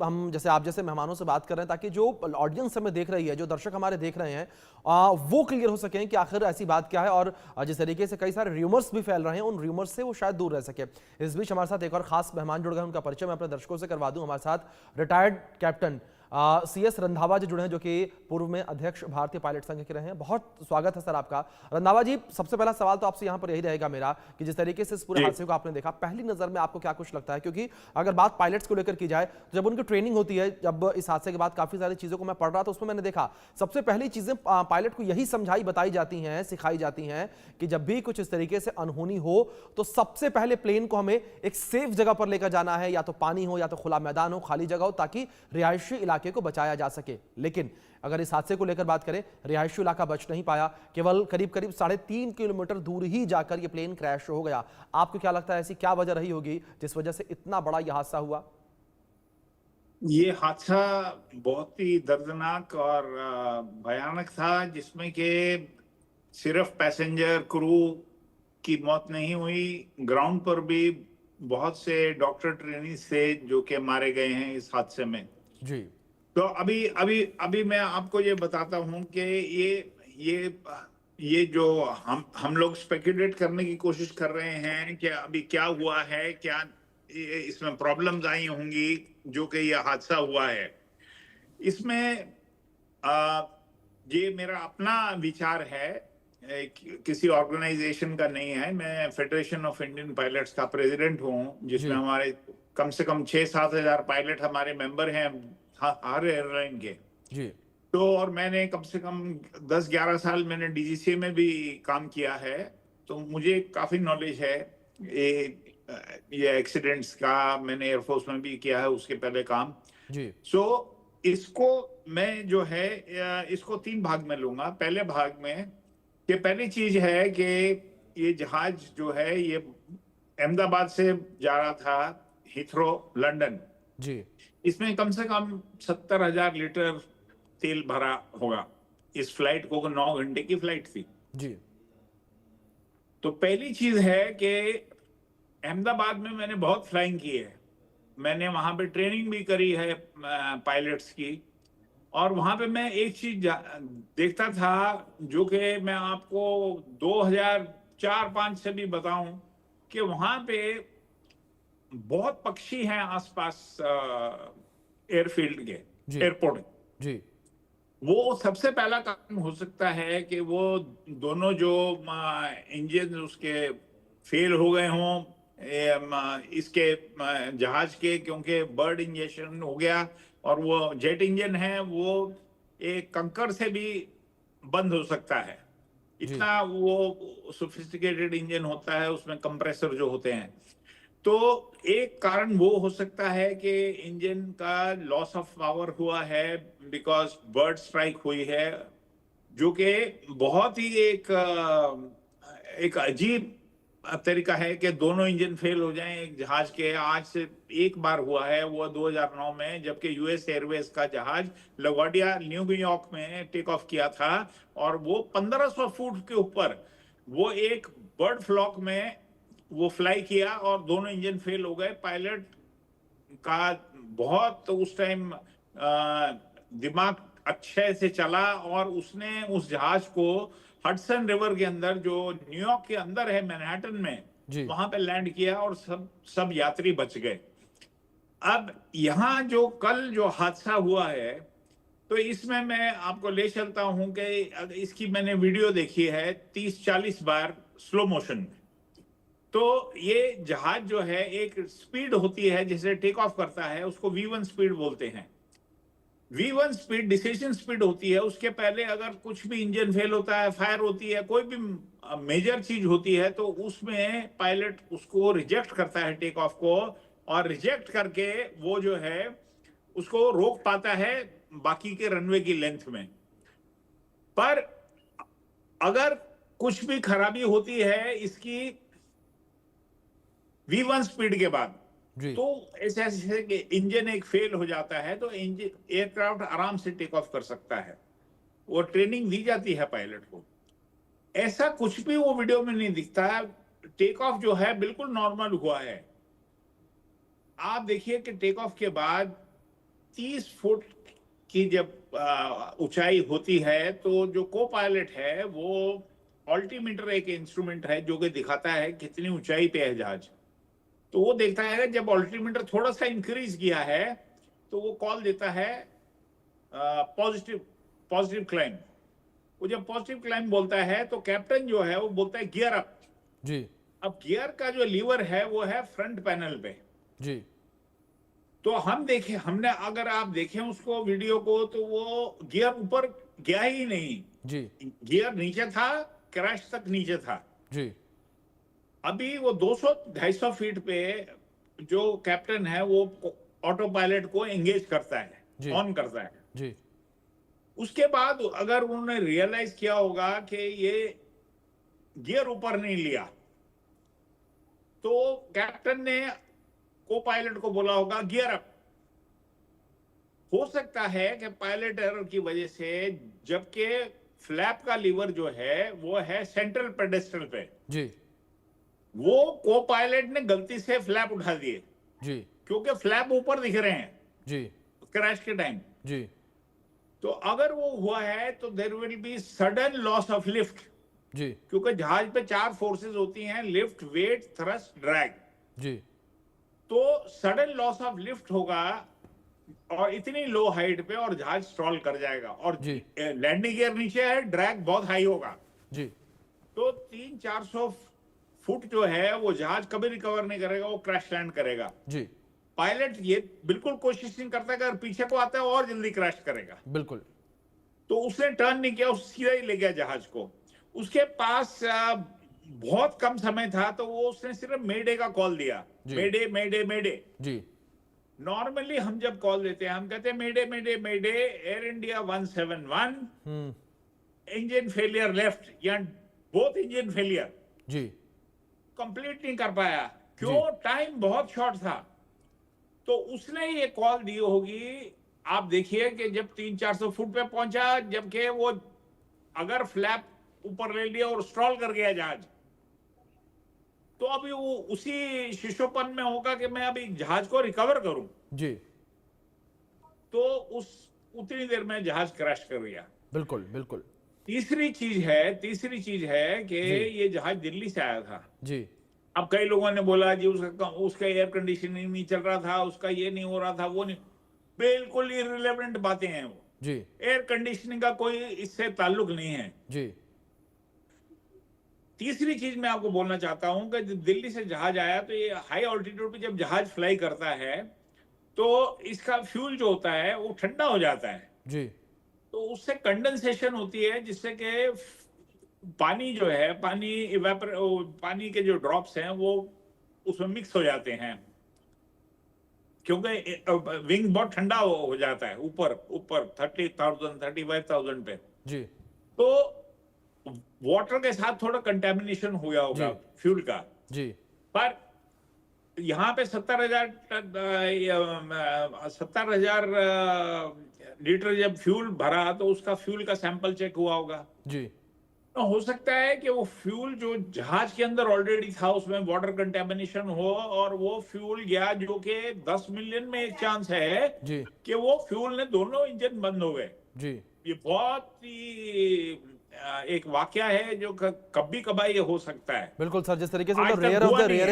हम जैसे आप जैसे मेहमानों से बात कर रहे हैं ताकि जो ऑडियंस हमें देख रही है, जो दर्शक हमारे देख रहे हैं, वो क्लियर हो सकें कि आखिर ऐसी बात क्या है। और जिस तरीके से कई सारे र्यूमर्स भी फैल रहे हैं, उन र्यूमर्स से वो शायद दूर रह सके। इस बीच हमारे साथ एक और खास मेहमान जुड़ गए, उनका परिचय मैं अपने दर्शकों से करवा दूं। हमारे साथ रिटायर्ड कैप्टन CS रंधावा जी जुड़े हैं, जो कि पूर्व में अध्यक्ष भारतीय पायलट संघ के रहे हैं। बहुत स्वागत है सर आपका। रंधावा जी, सबसे पहला सवाल तो आपसे यहाँ पर यही रहेगा मेरा कि जिस तरीके से इस पूरे हादसे को आपने देखा, पहली नजर में आपको क्या कुछ लगता है? क्योंकि अगर बात पायलट्स को लेकर की जाए तो जब उनकी ट्रेनिंग होती है, जब इस हादसे के बाद काफी सारी चीजों को मैं पढ़ रहा था, उसमें मैंने देखा सबसे पहली चीजें पायलट को यही समझाई बताई जाती हैं, सिखाई जाती हैं कि जब भी कुछ इस तरीके से अनहोनी हो तो सबसे पहले प्लेन को हमें एक सेफ जगह पर लेकर जाना है, या तो पानी हो, या तो खुला मैदान हो, खाली जगह हो, ताकि रिहायशी इलाके को बचाया जा सके। लेकिन अगर इस हादसे को लेकर बात करें, रिहायशी इलाका बच नहीं पाया, केवल करीब करीब 3.5 किलोमीटर दूर ही जाकर यह प्लेन क्रैश हो गया। आपको क्या लगता है, ऐसी क्या वजह रही होगी जिस वजह से इतना बड़ा यह हादसा हुआ? ये हादसा बहुत ही दर्दनाक और भयानक था, जिसमें कि सिर्फ पैसेंजर क्रू की मौत नहीं हुई, ग्राउंड पर भी बहुत से डॉक्टर ट्रेनीज थे जो कि मारे गए हैं इस हादसे में। जी तो अभी अभी अभी मैं आपको ये बताता हूं कि ये ये जो हम लोग स्पेकुलेट करने की कोशिश कर रहे हैं कि अभी क्या हुआ है, क्या इसमें प्रॉब्लम्स आई होंगी जो कि ये हादसा हुआ है। इसमें आ, ये मेरा अपना विचार है, किसी ऑर्गेनाइजेशन का नहीं है। मैं फेडरेशन ऑफ इंडियन पायलट्स का प्रेसिडेंट हूँ, जिसमें जी हमारे कम से कम 6-7 हजार पायलट हमारे मेंबर हैं हर एयरलाइन के। जी तो और मैंने कम से कम 10-11 साल मैंने डीजीसीए में भी काम किया है, तो मुझे काफी नॉलेज है ये एक्सीडेंट्स का। मैंने एयरफोर्स में भी किया है उसके पहले काम। जी सो इसको मैं जो है इसको 3 भाग में लूंगा। पहले भाग में कि पहली चीज है कि ये जहाज जो है ये अहमदाबाद से जा रहा था हिथ्रो लंदन। जी इसमें कम से कम 70,000 लीटर तेल भरा होगा। इस फ्लाइट को 9 घंटे की फ्लाइट थी। जी तो पहली चीज है कि अहमदाबाद में मैंने बहुत फ्लाइंग की है, मैंने वहां पे ट्रेनिंग भी करी है पायलट्स की। और वहां पे मैं एक चीज देखता था जो कि मैं आपको 2004-5 से भी बताऊं कि वहां पे बहुत पक्षी हैं आसपास एयरफील्ड के, जी एयरपोर्ट। जी वो सबसे पहला काम हो सकता है कि वो दोनों जो इंजन उसके फेल हो गए हों, इसके जहाज के, क्योंकि बर्ड इंजेक्शन हो गया और वो जेट इंजन है, वो एक कंकर से भी बंद हो सकता है। जी इतना वो सोफिस्टिकेटेड इंजन होता है, उसमें कंप्रेसर जो होते हैं। तो एक कारण वो हो सकता है कि इंजन का लॉस ऑफ पावर हुआ है बिकॉज बर्ड स्ट्राइक हुई है, जो कि बहुत ही एक अजीब तरीका है कि दोनों इंजन फेल हो जाएं एक जहाज के। आज से एक बार हुआ है, वो 2009 में, जबकि यूएस एयरवेज का जहाज लवाडिया न्यूयॉर्क में टेक ऑफ किया था, और वो 1500 फुट के ऊपर वो एक बर्ड फ्लॉक में वो फ्लाई किया और दोनों इंजन फेल हो गए। पायलट का बहुत उस टाइम दिमाग अच्छे से चला और उसने उस जहाज को हडसन रिवर के अंदर, जो न्यूयॉर्क के अंदर है मैनहट्टन में, जी वहां पे लैंड किया और सब यात्री बच गए। अब यहाँ जो कल जो हादसा हुआ है, तो इसमें मैं आपको ले चलता हूं कि इसकी मैंने वीडियो देखी है 30-40 बार स्लो मोशन में। तो ये जहाज जो है, एक स्पीड होती है जैसे टेक ऑफ करता है, उसको V1 स्पीड बोलते हैं। V1 स्पीड डिसीजन स्पीड होती है। उसके पहले अगर कुछ भी इंजन फेल होता है, फायर होती है, कोई भी मेजर चीज होती है, तो उसमें पायलट उसको रिजेक्ट करता है टेक ऑफ को, और रिजेक्ट करके वो जो है उसको रोक पाता है बाकी के रनवे की लेंथ में। पर अगर कुछ भी खराबी होती है इसकी V1 स्पीड के बाद, जी तो ऐसे ऐसे कि इंजन एक फेल हो जाता है, तो इंजन एयरक्राफ्ट आराम से टेक ऑफ कर सकता है। वो ट्रेनिंग दी जाती है पायलट को। ऐसा कुछ भी वो वीडियो में नहीं दिखता है। टेक ऑफ जो है बिल्कुल नॉर्मल हुआ है। आप देखिए कि टेक ऑफ के बाद 30 फुट की जब ऊंचाई होती है तो जो को पायलट है वो ऑल्टीमीटर एक इंस्ट्रूमेंट है जो कि दिखाता है कितनी ऊंचाई पे है जहाज। तो वो देखता है जब ऑल्टीमीटर थोड़ा सा इंक्रीज किया है तो वो कॉल देता है पॉजिटिव पॉजिटिव क्लाइंब। वो जब पॉजिटिव क्लाइंब बोलता है तो कैप्टन जो है वो बोलता है गियर अप। जी अब गियर का जो लीवर है वो है फ्रंट पैनल पे। जी तो हमने अगर आप देखें उसको वीडियो को तो वो गियर ऊपर गया ही नहीं, जी गियर नीचे था, क्रैश तक नीचे था। जी अभी वो 200-250 फीट पे जो कैप्टन है वो ऑटो पायलट को एंगेज करता है, जी ऑन करता है। जी उसके बाद अगर उन्होंने रियलाइज किया होगा कि ये गियर ऊपर नहीं लिया तो कैप्टन ने को पायलट को बोला होगा गियर अप। हो सकता है कि पायलट एरर की वजह से, जबकि फ्लैप का लीवर जो है वो है सेंट्रल पेडेस्टल पे, जी वो को पायलट ने गलती से फ्लैप उठा दिए जी क्योंकि फ्लैप ऊपर दिख रहे हैं जी क्रैश के टाइम। जी तो अगर वो हुआ है तो there will be sudden loss of lift, जी क्योंकि जहाज पे 4 फोर्सेस होती हैं, लिफ्ट, वेट, थ्रस्ट, ड्रैग। जी तो सडन लॉस ऑफ लिफ्ट होगा और इतनी लो हाइट पे और जहाज स्टॉल कर जाएगा और जी। लैंडिंग गियर नीचे है, ड्रैग बहुत हाई होगा। जी तो 300-400 फुट जो है वो जहाज कभी रिकवर नहीं करेगा, वो क्रैश लैंड करेगा। जी पायलट ये बिल्कुल कोशिश नहीं करता कि अगर पीछे को आता है और जल्दी क्रैश करेगा। बिल्कुल तो उसने टर्न नहीं किया, उस सीधा ही ले गया जहाज को। उसके पास बहुत कम समय था तो वो उसने सिर्फ मेडे का कॉल दिया, जी। मेडे मेडे मेडे। जी नॉर्मली हम जब कॉल देते हैं हम कहते हैं mayday mayday mayday, Air India 171, engine failure left, या बोथ इंजन फेलियर। जी कंप्लीट नहीं कर पाया, क्यों? टाइम बहुत शॉर्ट था। तो उसने ये कॉल दी होगी। आप देखिए कि जब 300-400 फुट पे पहुंचा, जबकि वो अगर फ्लैप ऊपर ले लिया और स्टॉल कर गया जहाज, तो अभी वो उसी शिशोपन में होगा कि मैं अभी जहाज को रिकवर करूं। जी तो उस उतनी देर में जहाज क्रैश कर गया। बिल्कुल बिल्कुल तीसरी चीज है कि जी। ये जहाज दिल्ली से आया था। जी अब कई लोगों ने बोला जी उसका एयर कंडीशनिंग नहीं चल रहा था, उसका ये नहीं हो रहा था, वो नहीं। बिल्कुल इररिलेवेंट बातें हैं वो। जी एयर कंडीशनिंग का कोई इससे ताल्लुक नहीं है। जी तीसरी चीज मैं आपको बोलना चाहता हूं कि जब दिल्ली से जहाज आया तो ये हाई ऑल्टीट्यूड पे जब जहाज फ्लाई करता है तो इसका फ्यूल जो होता है वो ठंडा हो जाता है। जी तो उससे कंडेंसेशन होती है जिससे कि पानी जो है, पानी के जो ड्रॉप्स हैं वो उसमें मिक्स हो जाते हैं, क्योंकि विंग बहुत ठंडा हो जाता है ऊपर ऊपर 30,000-35,000 पे। जी तो वाटर के साथ थोड़ा कंटेमिनेशन हुआ होगा जी। फ्यूल का। जी पर यहाँ पे 70,000 लीटर जब फ्यूल भरा तो उसका फ्यूल का सैंपल चेक हुआ होगा। जी तो हो सकता है कि वो फ्यूल जो जहाज के अंदर ऑलरेडी था उसमें वाटर कंटेमिनेशन हो और वो फ्यूल गया, जो कि 10 मिलियन में एक चांस है जी कि वो फ्यूल ने दोनों इंजन बंद हो गए। जी ये बहुत ही एक वाकया है जो कभी कभार ये हो सकता है। बिल्कुल सर, जिस तरीके से आज मतलब तक रेयर ऑफ हुआ द नहीं है। रेयरेस्ट